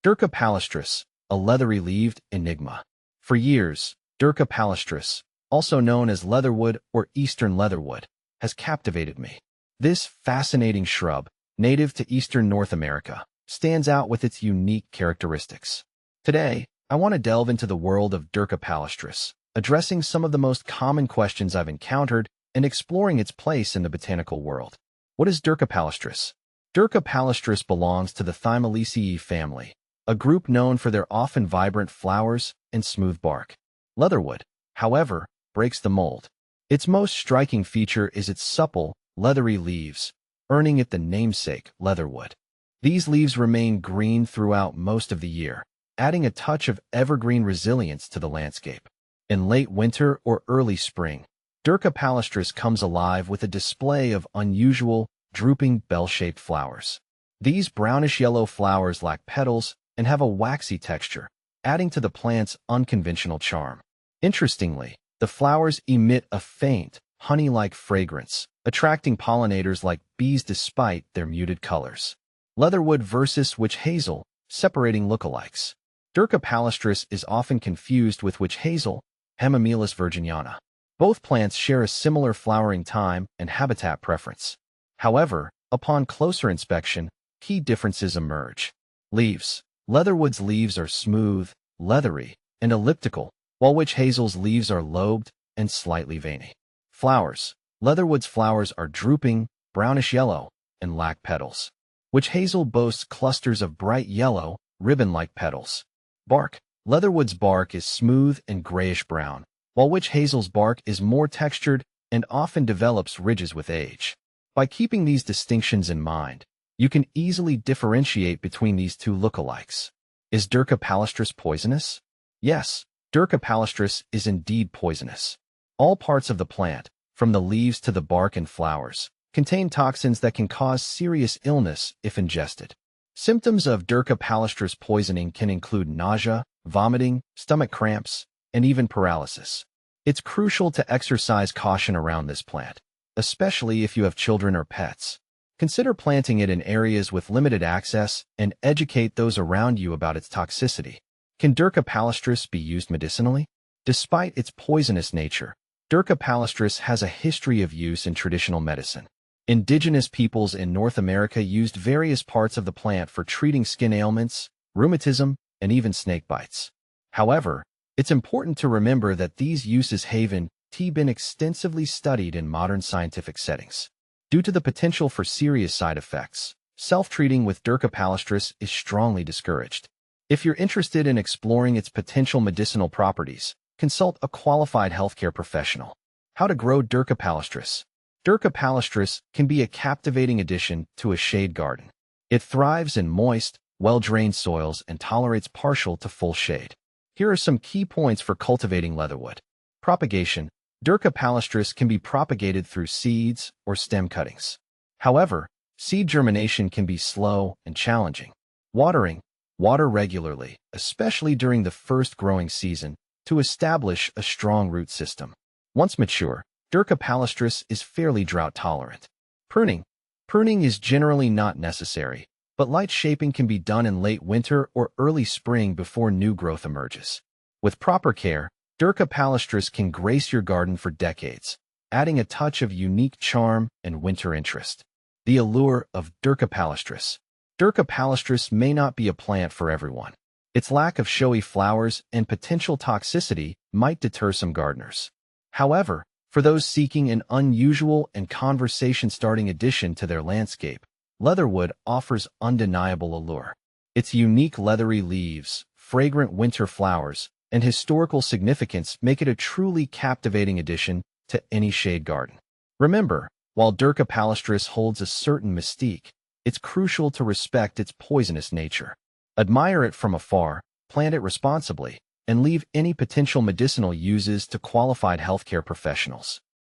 Dirca palustris, a leathery-leaved enigma. For years, Dirca palustris, also known as leatherwood or eastern leatherwood, has captivated me. This fascinating shrub, native to eastern North America, stands out with its unique characteristics. Today, I want to delve into the world of Dirca palustris, addressing some of the most common questions I've encountered and exploring its place in the botanical world. What is Dirca palustris? Dirca palustris belongs to the Thymelaceae family, a group known for their often vibrant flowers and smooth bark. Leatherwood, however, breaks the mold. Its most striking feature is its supple, leathery leaves, earning it the namesake leatherwood. These leaves remain green throughout most of the year, adding a touch of evergreen resilience to the landscape. In late winter or early spring, Dirca palustris comes alive with a display of unusual, drooping bell-shaped flowers. These brownish-yellow flowers lack petals and have a waxy texture, adding to the plant's unconventional charm. Interestingly, the flowers emit a faint, honey-like fragrance, attracting pollinators like bees despite their muted colors. Leatherwood versus witch hazel, separating lookalikes. Dirca palustris is often confused with witch hazel, Hemimelis virginiana. Both plants share a similar flowering time and habitat preference. However, upon closer inspection, key differences emerge. Leaves. Leatherwood's leaves are smooth, leathery, and elliptical, while witch hazel's leaves are lobed and slightly veiny. Flowers. Leatherwood's flowers are drooping, brownish-yellow, and lack petals. Witch hazel boasts clusters of bright yellow, ribbon-like petals. Bark. Leatherwood's bark is smooth and grayish-brown, while witch hazel's bark is more textured and often develops ridges with age. By keeping these distinctions in mind, you can easily differentiate between these two lookalikes. Is Dirca palustris poisonous? Yes, Dirca palustris is indeed poisonous. All parts of the plant, from the leaves to the bark and flowers, contain toxins that can cause serious illness if ingested. Symptoms of Dirca palustris poisoning can include nausea, vomiting, stomach cramps, and even paralysis. It's crucial to exercise caution around this plant, especially if you have children or pets. Consider planting it in areas with limited access and educate those around you about its toxicity. Can Dirca palustris be used medicinally? Despite its poisonous nature, Dirca palustris has a history of use in traditional medicine. Indigenous peoples in North America used various parts of the plant for treating skin ailments, rheumatism, and even snake bites. However, it's important to remember that these uses haven't been extensively studied in modern scientific settings. Due to the potential for serious side effects, self-treating with Dirca palustris is strongly discouraged. If you're interested in exploring its potential medicinal properties, consult a qualified healthcare professional. How to grow Dirca palustris. Dirca palustris can be a captivating addition to a shade garden. It thrives in moist, well-drained soils and tolerates partial to full shade. Here are some key points for cultivating leatherwood. Propagation. Dirca palustris can be propagated through seeds or stem cuttings. However, seed germination can be slow and challenging. Watering. Water regularly, especially during the first growing season, to establish a strong root system. Once mature, Dirca palustris is fairly drought-tolerant. Pruning. Pruning is generally not necessary, but light shaping can be done in late winter or early spring before new growth emerges. With proper care, Dirca palustris can grace your garden for decades, adding a touch of unique charm and winter interest. The allure of Dirca palustris. Dirca palustris may not be a plant for everyone. Its lack of showy flowers and potential toxicity might deter some gardeners. However, for those seeking an unusual and conversation-starting addition to their landscape, leatherwood offers undeniable allure. Its unique leathery leaves, fragrant winter flowers, and historical significance make it a truly captivating addition to any shade garden. Remember, while Dirca palustris holds a certain mystique, it's crucial to respect its poisonous nature. Admire it from afar, plant it responsibly, and leave any potential medicinal uses to qualified healthcare professionals.